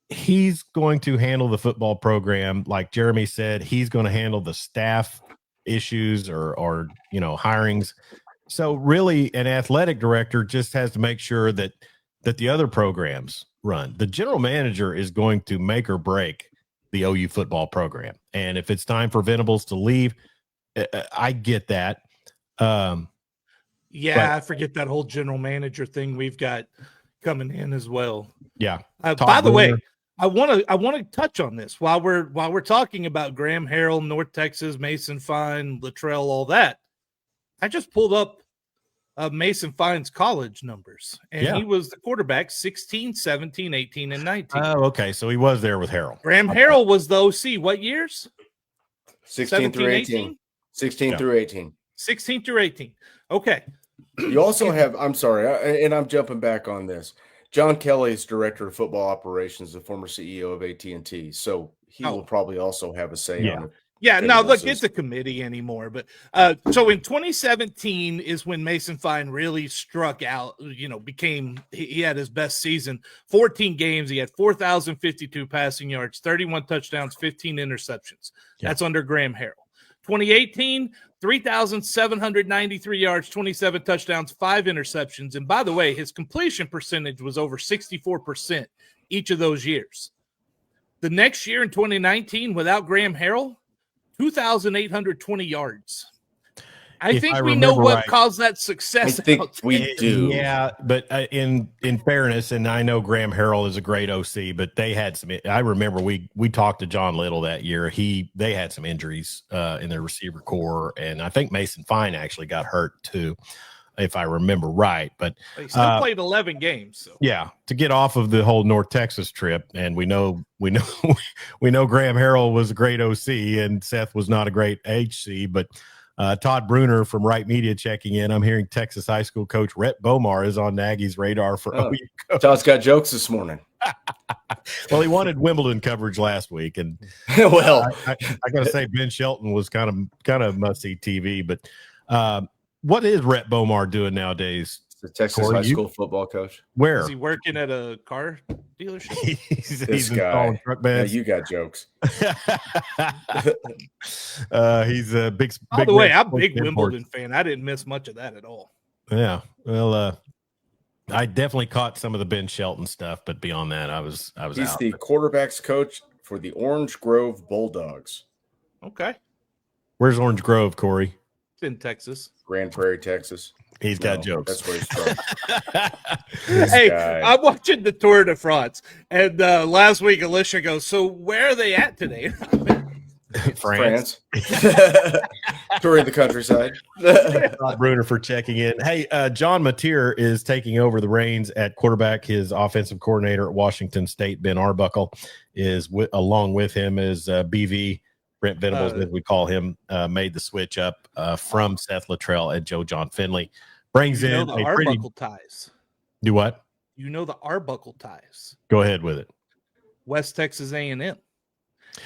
He's going to handle the football program. Like Jeremy said, he's going to handle the staff issues or hirings. So really, an athletic director just has to make sure that the other programs run. The general manager is going to make or break the OU football program. And if it's time for Venables to leave, I get that. I forget that whole general manager thing we've got coming in as well. Yeah. By the way, I want to touch on this while we're talking about Graham Harrell, North Texas, Mason Fine, Luttrell, all that. I just pulled up Mason Fine's college numbers, and he was the quarterback 16, 17, 18, and 19. Oh, okay. So he was there with Harrell. Graham Harrell was the OC. What years? 16 through 18. 16 through 18. 16 through 18. Okay. You also have, I'm sorry, and I'm jumping back on this. John Kelly is director of football operations, the former CEO of AT&T. So he will probably also have a say on it. Yeah, no, look, it's a committee anymore. But so in 2017 is when Mason Fine really struck out, he had his best season. 14 games, he had 4,052 passing yards, 31 touchdowns, 15 interceptions. Yeah. That's under Graham Harrell. 2018, 3,793 yards, 27 touchdowns, 5 interceptions. And by the way, his completion percentage was over 64% each of those years. The next year in 2019, without Graham Harrell, 2,820 yards. I think we know what caused that success. I think we do. Yeah, but in fairness, and I know Graham Harrell is a great OC, but they had some. I remember we talked to John Little that year. They had some injuries in their receiver core, and I think Mason Fine actually got hurt too, if I remember right. But he still played 11 games. So. Yeah, to get off of the whole North Texas trip, and we know Graham Harrell was a great OC, and Seth was not a great HC, but. Todd Bruner from Right Media checking in. I'm hearing Texas high school coach Rhett Bomar is on Nagy's radar for OU. Todd's got jokes this morning. Well, he wanted Wimbledon coverage last week, and well, I got to say Ben Shelton was kind of must-see TV. But what is Rhett Bomar doing nowadays? The Texas high school football coach. Where is he working at a car dealership? he's installing truck beds. Yeah, you got jokes. He's a big. By the way, I'm a big Wimbledon fan. I didn't miss much of that at all. Yeah, well, I definitely caught some of the Ben Shelton stuff, but beyond that, I was He's out. the quarterbacks coach for the Orange Grove Bulldogs. Okay. Where's Orange Grove, Corey? It's in Texas. Grand Prairie, Texas. He's got jokes. That's where he's from. I'm watching the Tour de France, and last week Alicia goes, "So where are they at today?" France. Touring the countryside. Todd Bruner for checking in. Hey, John Mateer is taking over the reins at quarterback. His offensive coordinator at Washington State, Ben Arbuckle, is along with him as BV. Brent Venables, as we call him, made the switch up from Seth Luttrell and Joe John Finley. Brings in the Arbuckle ties. Do what? You know the Arbuckle ties. Go ahead with it. West Texas A&M.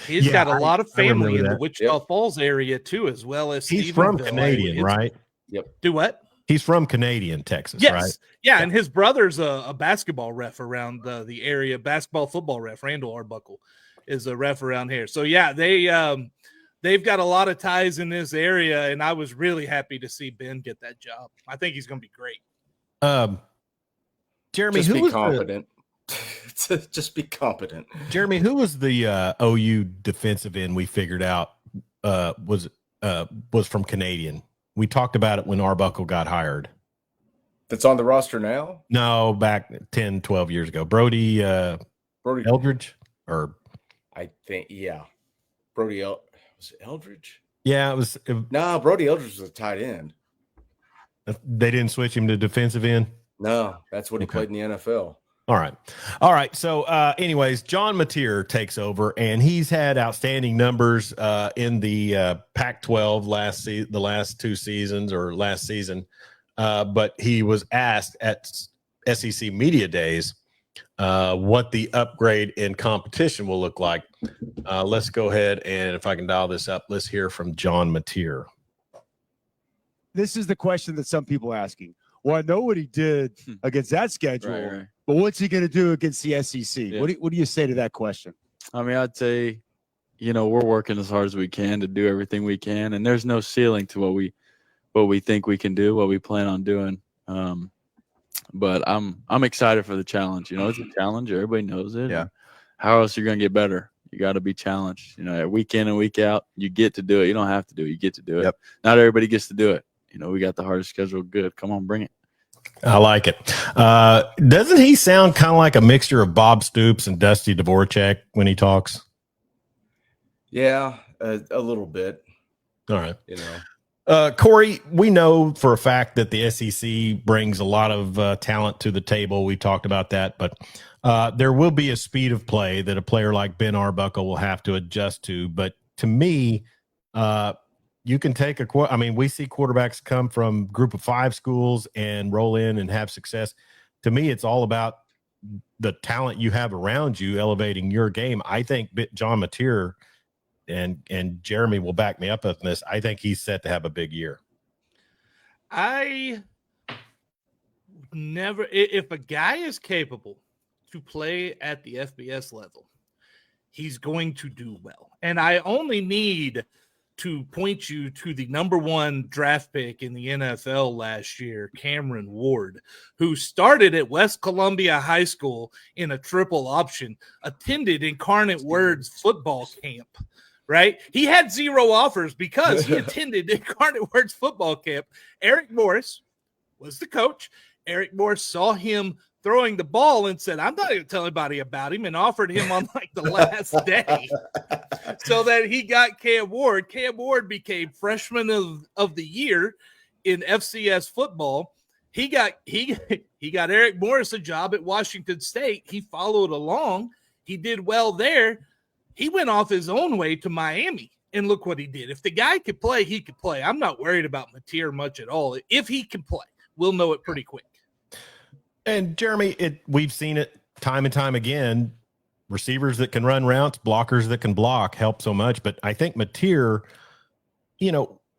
He's got a lot of family in the Wichita Falls area too, as well as he's from Canadian, right? Yep. Do what? He's from Canadian, Texas, yes. right? Yeah, and his brother's a basketball ref around the area. Basketball, football ref. Randall Arbuckle is a ref around here. So yeah, they've got a lot of ties in this area, and I was really happy to see Ben get that job. I think he's going to be great. Jeremy, just be competent. Just be competent. Jeremy, who was the OU defensive end we figured out was from Canadian? We talked about it when Arbuckle got hired. That's on the roster now? No, back 10, 12 years ago. Brody Eldridge? Or I think, yeah. Was it Eldridge? Yeah, it was. No, Brody Eldridge was a tight end. They didn't switch him to defensive end? No, that's what he played in the NFL. All right. So, anyways, John Mateer takes over, and he's had outstanding numbers in the Pac-12 the last 2 seasons or last season. But he was asked at SEC Media Days what the upgrade in competition will look like. Let's go ahead, and if I can dial this up, let's hear from John Mateer. This is the question that some people are asking. Well, I know what he did against that schedule, right. But what's he going to do against the SEC? Yeah. What do you say to that question? I mean, I'd say, we're working as hard as we can to do everything we can, and there's no ceiling to what what we think we can do, what we plan on doing. But I'm excited for the challenge. It's a challenge. Everybody knows it. Yeah. How else are you going to get better? You got to be challenged. Week in and week out, you get to do it. You don't have to do it. You get to do it. Yep. Not everybody gets to do it. We got the hardest schedule. Good. Come on, bring it. I like it. Doesn't he sound kind of like a mixture of Bob Stoops and Dusty Dvorak when he talks? Yeah, a little bit. All right. Cory, we know for a fact that the SEC brings a lot of talent to the table. We talked about that, but there will be a speed of play that a player like Ben Arbuckle will have to adjust to. But to me, you can take we see quarterbacks come from Group of 5 schools and roll in and have success. To me, it's all about the talent you have around you elevating your game. I think John Mateer and Jeremy will back me up on this. I think he's set to have a big year. If a guy is capable to play at the FBS level, he's going to do well. And I only need to point you to the number 1 draft pick in the NFL last year, Cameron Ward, who started at West Columbia High School in a triple option, attended Incarnate Word's football camp. Right? He had 0 offers because he attended Incarnate Word's football camp. Eric Morris was the coach. Eric Morris saw him throwing the ball and said, I'm not going to tell anybody about him, and offered him on the last day so that he got Cam Ward. Cam Ward became freshman of the year in FCS football. He got Eric Morris a job at Washington State. He followed along. He did well there. He went off his own way to Miami, and look what he did. If the guy could play, he could play. I'm not worried about Mateer much at all. If he can play, we'll know it pretty quick. And Jeremy, we've seen it time and time again. Receivers that can run routes, blockers that can block help so much. But I think Mateer,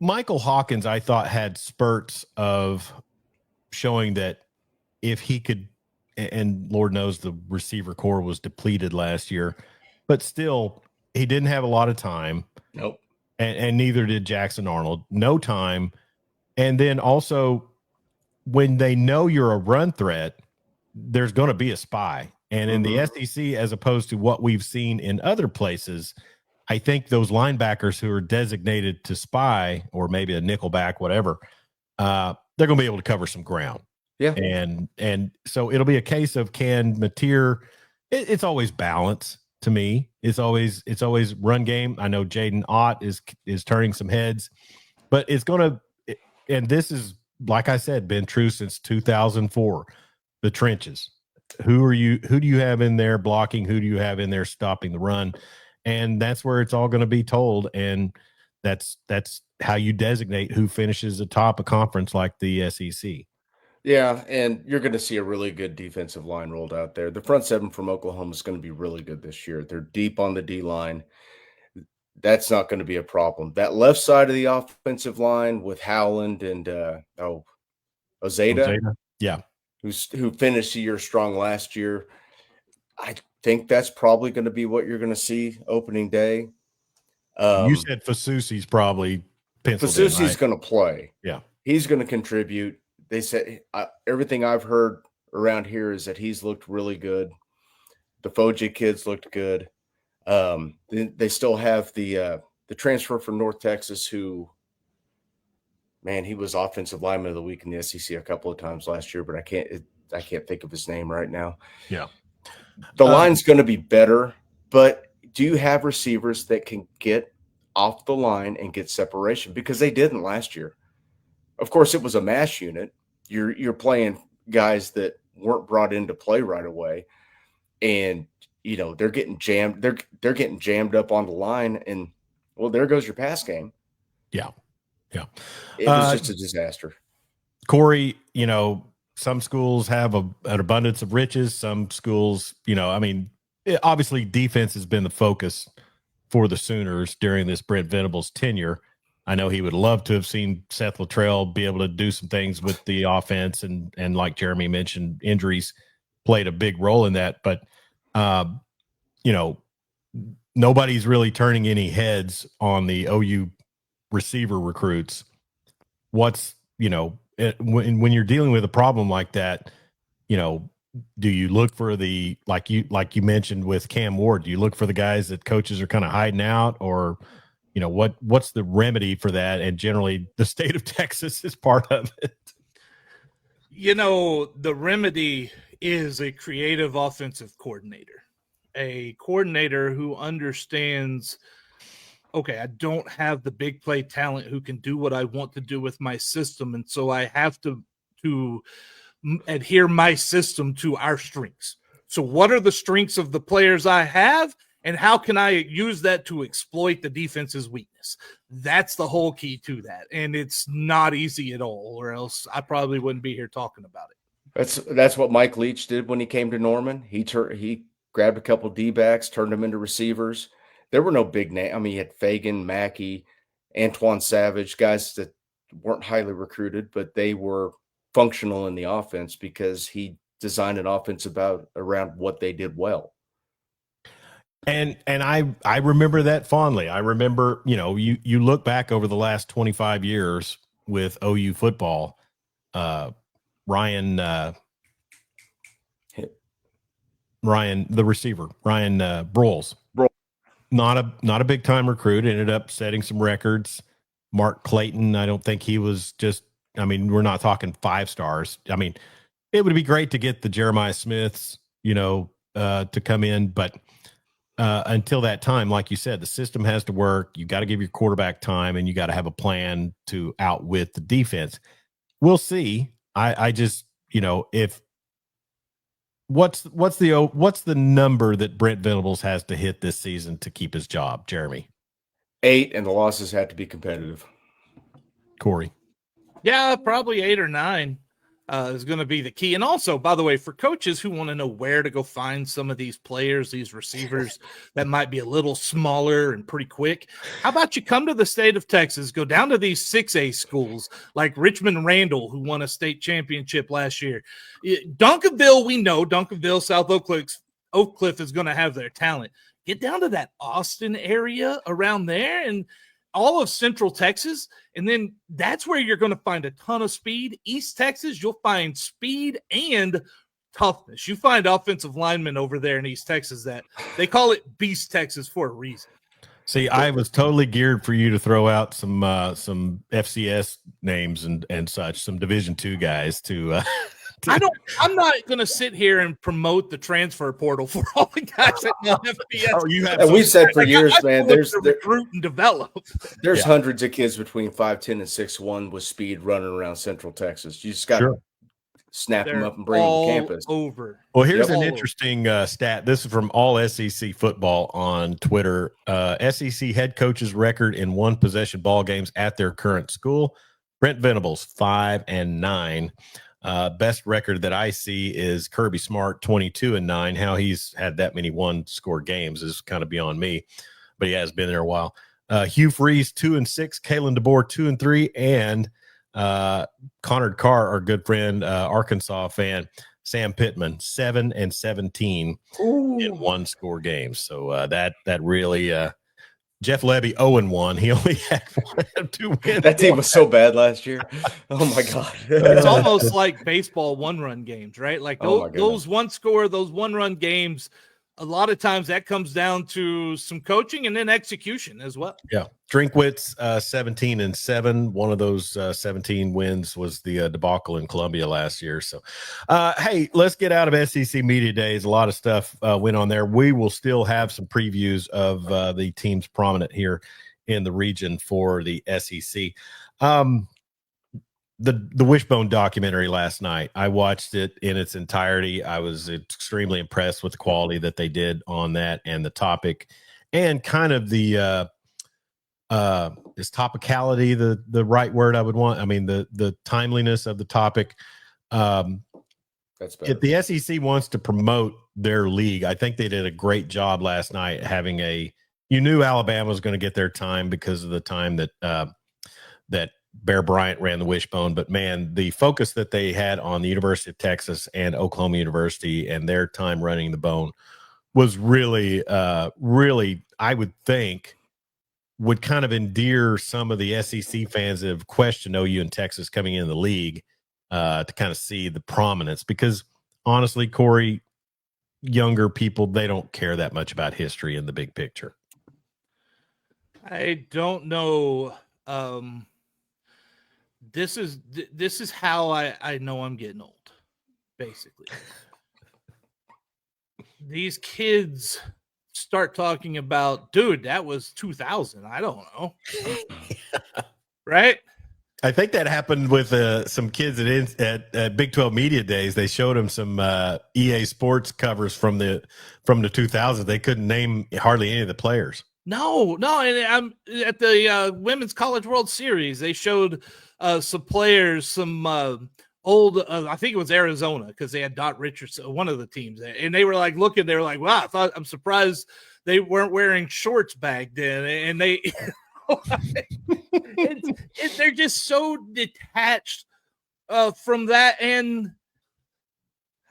Michael Hawkins, I thought had spurts of showing that if he could, and Lord knows the receiver core was depleted last year, but still, he didn't have a lot of time. Nope. And neither did Jackson Arnold. No time. And then also, when they know you're a run threat, there's going to be a spy. And in the SEC, as opposed to what we've seen in other places, I think those linebackers who are designated to spy, or maybe a nickelback, whatever, they're going to be able to cover some ground. Yeah. And so it'll be a case of, can Mateer, it's always balance. To me, it's always run game. I know Jaden Ott is turning some heads, but it's going to, and this is, like I said, been true since 2004, the trenches. Who do you have in there blocking? Who do you have in there stopping the run? And that's where it's all going to be told. And that's how you designate who finishes atop a conference like the SEC. Yeah, and you're going to see a really good defensive line rolled out there. The front 7 from Oklahoma is going to be really good this year. They're deep on the D line. That's not going to be a problem. That left side of the offensive line with Howland and Ozeda, yeah, who finished the year strong last year. I think that's probably going to be what you're going to see opening day. You said Fasusi's probably penciled in, Fasusi's right? going to play. Yeah, he's going to contribute. They said everything I've heard around here is that he's looked really good. The Foji kids looked good. They still have the transfer from North Texas who, man, he was offensive lineman of the week in the SEC a couple of times last year, but I can't think of his name right now. Yeah. The line's going to be better, but do you have receivers that can get off the line and get separation? Because they didn't last year. Of course, it was a mash unit. You're playing guys that weren't brought in to play right away, and they're getting jammed. They're getting jammed up on the line, and well, there goes your pass game. Yeah. It was just a disaster. Cory, some schools have an abundance of riches. Some schools, obviously defense has been the focus for the Sooners during this Brent Venables tenure. I know he would love to have seen Seth Luttrell be able to do some things with the offense, and like Jeremy mentioned, injuries played a big role in that. But nobody's really turning any heads on the OU receiver recruits. what's, when you're dealing with a problem like that, do you look for the, like you mentioned with Cam Ward, do you look for the guys that coaches are kind of hiding out, or, what's the remedy for that? And generally the state of Texas is part of it. The remedy is a creative offensive coordinator, a coordinator who understands, okay, I don't have the big play talent who can do what I want to do with my system. And so I have to adhere my system to our strengths. So what are the strengths of the players I have, and how can I use that to exploit the defense's weakness? That's the whole key to that. And it's not easy at all, or else I probably wouldn't be here talking about it. That's what Mike Leach did when he came to Norman. He grabbed a couple D-backs, turned them into receivers. There were no big name. I mean, he had Fagan, Mackey, Antoine Savage, guys that weren't highly recruited, but they were functional in the offense because he designed an offense around what they did well. And I remember that fondly. I remember, you look back over the last 25 years with OU football, Ryan, the receiver, Ryan Broyles, not a big time recruit, ended up setting some records. Mark Clayton, I don't think he was we're not talking 5 stars. I mean, it would be great to get the Jeremiah Smiths, to come in, but until that time, like you said, the system has to work. You got to give your quarterback time, and you got to have a plan to outwit the defense. We'll see. I just, if what's the number that Brent Venables has to hit this season to keep his job, Jeremy? 8, and the losses have to be competitive. Cory. Yeah, probably 8 or 9 is going to be the key. And also, by the way, for coaches who want to know where to go find some of these players, these receivers that might be a little smaller and pretty quick, how about you come to the state of Texas, go down to these 6A schools like Richmond Randall, who won a state championship last year. Duncanville, we know Duncanville, South Oak Cliff is going to have their talent. Get down to that Austin area around there and all of Central Texas, and then that's where you're going to find a ton of speed. East Texas, you'll find speed and toughness. You find offensive linemen over there in East Texas that they call it Beast Texas for a reason. See, I was totally geared for you to throw out some FCS names and such, some Division II guys to I'm not going to sit here and promote the transfer portal for all the guys at FBS. Oh, you have. And we've said for years, man. There's recruit and develop. There's hundreds of kids between 5'10" and 6'1" with speed running around Central Texas. You just got to snap them up and bring them to campus. Over. Well, here's an interesting stat. This is from All SEC Football on Twitter. SEC head coaches record in one possession ball games at their current school. Brent Venables 5-9. Best record that I see is Kirby Smart 22-9. How he's had that many one-score games is kind of beyond me, but he has been there a while. Hugh Freeze 2-6, Kalen DeBoer 2-3, and Connor Carr, our good friend, Arkansas fan, Sam Pittman 7-17 in one-score games. So that really. Jeff Levy 0-1. He only had 2 wins. That team was so bad last year. Oh my God. It's almost like baseball one-run games, right? Like those one-run games, a lot of times that comes down to some coaching and then execution as well. Yeah. Drinkwitz 17-7. One of those 17 wins was the debacle in Columbia last year. So, hey, let's get out of SEC Media Days. A lot of stuff went on there. We will still have some previews of the teams prominent here in the region for the SEC. The Wishbone documentary last night, I watched it in its entirety. I was extremely impressed with the quality that they did on that and the topic and kind of the is topicality the right word I would want? I mean, the timeliness of the topic. That's better. If the SEC wants to promote their league, I think they did a great job last night having you knew Alabama was going to get their time because of the time that Bear Bryant ran the Wishbone, but man, the focus that they had on the University of Texas and Oklahoma University and their time running the Bone was really, I would think, would kind of endear some of the SEC fans that have questioned OU and Texas coming into the league to kind of see the prominence, because honestly, Cory, younger people, they don't care that much about history in the big picture. I don't know. This is how I know I'm getting old, basically. These kids start talking about, dude, that was 2000. I don't know. Right? I think that happened with some kids at Big 12 Media Days. They showed them some EA Sports covers from the 2000s. They couldn't name hardly any of the players. No. And I'm at the Women's College World Series. They showed some players, some old, I think it was Arizona, because they had Dot Richardson, one of the teams, and they were like looking. They were like, "Wow, I'm surprised they weren't wearing shorts back then." And they, they're just so detached from that. And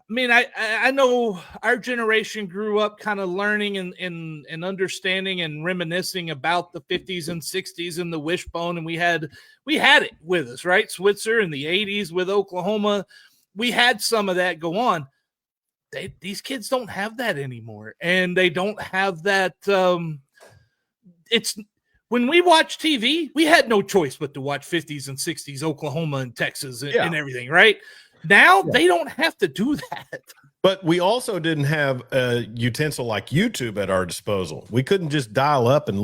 I mean, I know our generation grew up kind of learning and understanding and reminiscing about the 50s and 60s and the Wishbone, and we had it with us, right? Switzer in the 80s with Oklahoma, we had some of that go on. These kids don't have that anymore, and they don't have that. It's when we watch TV, we had no choice but to watch 50s and 60s Oklahoma and Texas and everything, right? Now they don't have to do that. But we also didn't have a utensil like YouTube at our disposal. We couldn't just dial up and